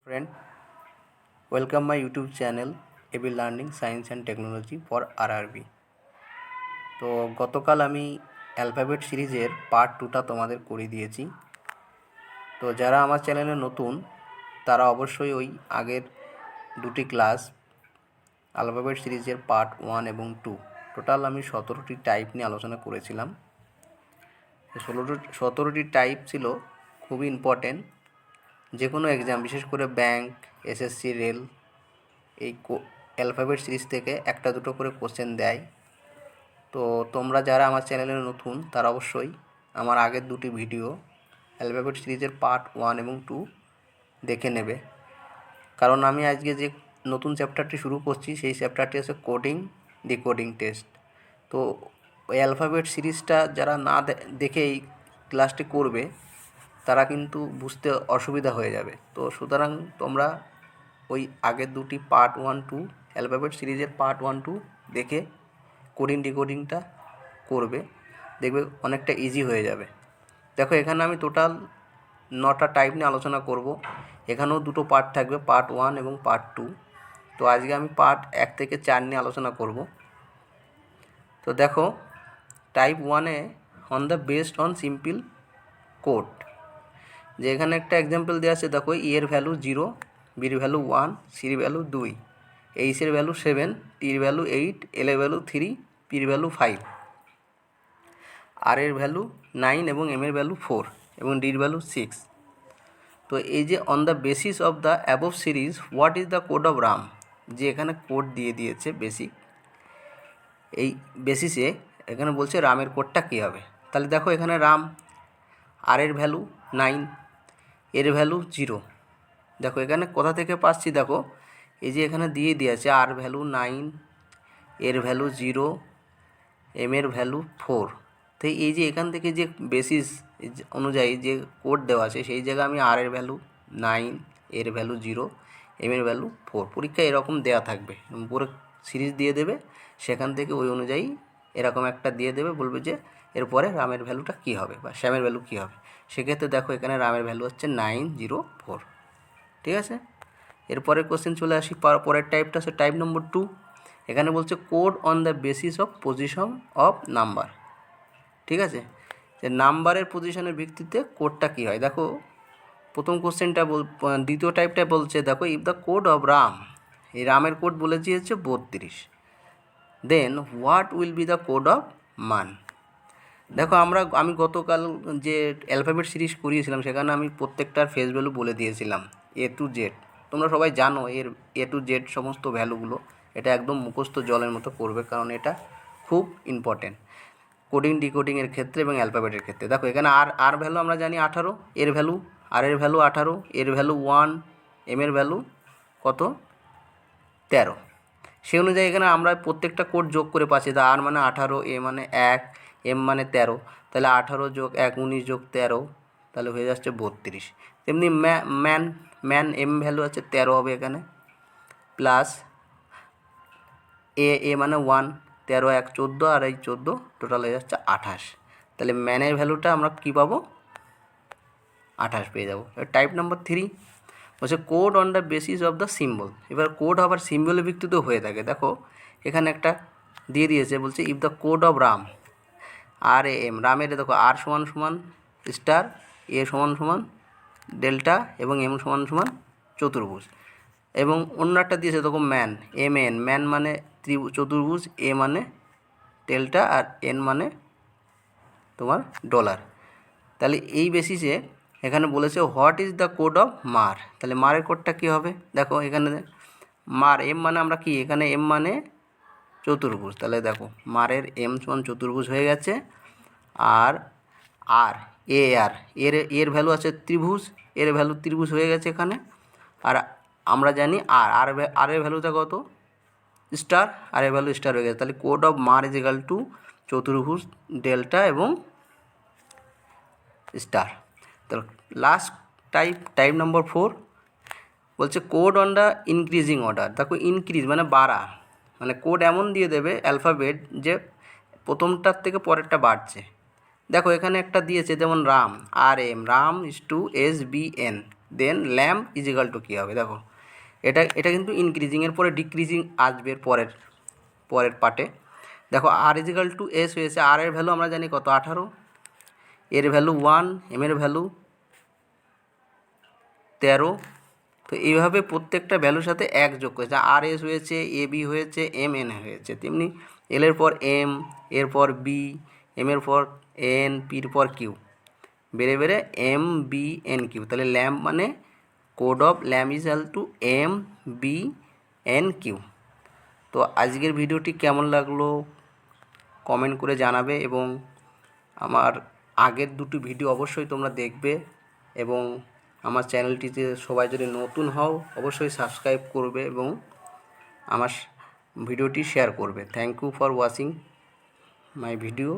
Friend, welcome my YouTube channel AB Learning Science and Technology for RRB। তো গতকাল আমি alphabet সিরিজের part 2টা তোমাদের করে দিয়েছি। তো যারা আমার চ্যানেলে নতুন তারা অবশ্যই ওই আগের দুটি ক্লাস অ্যালফাবেট সিরিজের পার্ট 1 এবং 2 টোটাল আমি 17টি টাইপ নিয়ে আলোচনা করেছিলাম। 17টি টাইপ ছিল খুবই ইম্পর্টেন্ট। যে কোনো এক্সাম, বিশেষ করে ব্যাংক, এসএসসি, রেল, এই অ্যালফাবেট সিরিজ থেকে একটা দুটো করে কোশ্চেন দেয়। তো তোমরা যারা আমার চ্যানেলে নতুন তারা অবশ্যই আমার আগের দুটি ভিডিও অ্যালফাবেট সিরিজের পার্ট 1 এবং 2 দেখে নেবে, কারণ আমি আজকে যে নতুন চ্যাপ্টারটি শুরু করছি সেই চ্যাপ্টারটি আছে কোডিং ডিকোডিং টেস্ট। তো ওই অ্যালফাবেট সিরিজটা যারা না দেখে এই ক্লাসটি করবে তারা কিন্তু বুঝতে অসুবিধা হয়ে যাবে। তো সুতরাং তোমরা ওই আগের দুটি পার্ট 1-2 অ্যালফাবেট সিরিজের পার্ট 1-2 দেখে কোডিং ডিকোডিংটা করবে, দেখবে অনেকটা ইজি হয়ে যাবে। দেখো এখানে আমি টোটাল 9টা টাইপ নিয়ে আলোচনা করব। এখানেও দুটো পার্ট থাকবে, পার্ট 1 এবং পার্ট 2। তো আজকে আমি পার্ট 1 থেকে 4 নিয়ে আলোচনা করব। তো দেখো টাইপ 1-এ on the based on simple code, যে এখানে একটা এক্সাম্পল দেওয়া আছে। দেখো এর ভ্যালু 0, বির ভ্যালু 1, সির ভ্যালু 2, এইচের ভ্যালু 7, টির ভ্যালু 8, এলের ভ্যালু 3, পির ভ্যালু 5, আর এর ভ্যালু 9 এবং এম এর ভ্যালু 4 এবং ডির ভ্যালু 6। তো এই যে on the basis of the above series what is the code of Ram, যে এখানে কোড দিয়ে দিয়েছে বেসিক, এই বেসিসে এখানে বলছে রামের কোডটা কী হবে। তাহলে দেখো এখানে রাম, আর এর ভ্যালু 9, এর ভ্যালু 0। দেখো এখানে কোথা থেকে পাচ্ছি, দেখো এই যে এখানে দিয়ে দিয়েছে আর ভ্যালু 9, এর ভ্যালু 0, এম এর ভ্যালু 4। তো এই যে এখান থেকে যে বেসিস অনুযায়ী যে কোড দেওয়া আছে সেই জায়গায় আমি আর এর ভ্যালু 9, এর ভ্যালু 0, এম এর ভ্যালু 4, পরীক্ষায় এরকম দেওয়া থাকবে, পুরো সিরিজ দিয়ে দেবে, সেখান থেকে ওই অনুযায়ী এরকম একটা দিয়ে দেবে, বলবে যে এরপরে রামের ভ্যালুটা কী হবে বা শ্যামের ভ্যালু কী হবে। সেক্ষেত্রে দেখো এখানে রামের ভ্যালু হচ্ছে 904। ঠিক আছে, এরপরের কোশ্চেন চলে আসি। পরের টাইপটা আছে টাইপ নম্বর 2। এখানে বলছে code on the basis of position of number. ঠিক আছে, যে নাম্বারের পজিশনের ভিত্তিতে কোডটা কী হয়। দেখো প্রথম কোশ্চেনটা দ্বিতীয় টাইপটা বলছে, দেখো if the code of Ram, এই রামের কোড বলেছি হচ্ছে 32, then what will be the code of man. দেখো আমি গতকাল যে অ্যালফাবেট সিরিজ করিয়েছিলাম সেখানে আমি প্রত্যেকটার ফেস ভ্যালু বলে দিয়েছিলাম A to Z। তোমরা সবাই জানো এর A to Z সমস্ত ভ্যালুগুলো, এটা একদম মুখস্থ জলের মতো করবে, কারণ এটা খুব ইম্পর্টেন্ট কোডিং ডিকোডিংয়ের ক্ষেত্রে এবং অ্যালফাবেটের ক্ষেত্রে। দেখো এখানে আর ভ্যালু আমরা জানি 18, এর ভ্যালু, আর এর ভ্যালু 18, এর ভ্যালু 1, এম এর ভ্যালু কত 13। সেই অনুযায়ী এখানে আমরা প্রত্যেকটা কোড যোগ করে পাচ্ছি। তা আর মানে 18, এ মানে 1, এম মানে 13, তাহলে 18 যোগ 1 19 যোগ 13, তাহলে হয়ে যাচ্ছে 32। তেমনি ম্যান এম ভ্যালু আছে 13 হবে এখানে, প্লাস এ মানে 1, 13 1 14, আর এই 14 টোটাল হয়ে যাচ্ছে 28। তাহলে ম্যানের ভ্যালুটা আমরা কী পাবো, 28 পেয়ে যাবো। টাইপ নাম্বার 3 বলছে code on the basis of the symbol. এবার কোড আবার সিম্বলের ভিত্তিতেও হয়ে থাকে। দেখো এখানে একটা দিয়ে দিয়েছে, বলছে if the code of RAM, R M, রামের দেখো আর সমান সমান স্টার, এ সমান সমান ডেল্টা এবং এম সমান সমান চতুর্ভুজ, এবং অন্য একটা দিয়েছে দেখো ম্যান, ম্যান মানে চতুর্ভুজ, এ মানে ডেল্টা, আর এন মানে তোমার ডলার। তাহলে এই বেসিসে এখানে বলেছে what is the code of মার। তাহলে মারের কোডটা কী হবে, দেখো এখানে মার এম মানে আমরা কি, এখানে এম মানে চতুর্ভুজ, তাহলে দেখো মারের এম সমান চতুর্ভুজ হয়ে গেছে। আর আর এর ভ্যালু আছে ত্রিভুজ, এর ভ্যালু ত্রিভুজ হয়ে গেছে এখানে। আর আমরা জানি আর এর ভ্যালুটা কত, স্টার, আর এর ভ্যালু স্টার হয়ে গেছে। তাহলে কোড অফ মার ইজ ইকাল টু চতুর্ভুজ, ডেল্টা এবং স্টার। তাহলে লাস্ট টাইপ নম্বর 4 বলছে code on the increasing order. দেখো ইনক্রিজ মানে বাড়া, মানে কোড এমন দিয়ে দেবে অ্যালফাবেট যে প্রথমটার থেকে পরেরটা বাড়ছে। দেখো এখানে একটা দিয়েছে যেমন রাম, আর M, Ram is to S B N, then lamp is equal to কী হবে, দেখো এটা কিন্তু ইনক্রিজিংয়ের পরে ডিক্রিজিং আসবে পরের পার্টে। দেখো আর ইজিক্যাল টু এস হয়েছে, আর এর ভ্যালু আমরা জানি কত 18, এর ভ্যালু 1, এম এর ভ্যালু 13। তো এইভাবে প্রত্যেকটা ভ্যালুর সাথে এক যোগ করেছে, আর এস হয়েছে, এ বি হয়েছে, এম এন হয়েছে, তেমনি এল এর পর এম, এরপর বি, এম এর পর এন, পির পর কিউ, বেড়ে বেড়ে এম বি এন কিউ। তাহলে ল্যাম্প মানে code of lamp is equal to M B N Q. তো আজকের ভিডিওটি কেমন লাগলো কমেন্ট করে জানাবে, এবং আমার আগের দুটি ভিডিও অবশ্যই তোমরা দেখবে, এবং আমার চ্যানেলটিতে সবাই যদি নতুন হও অবশ্যই সাবস্ক্রাইব করবে এবং আমার ভিডিওটি শেয়ার করবে। Thank you for watching my video.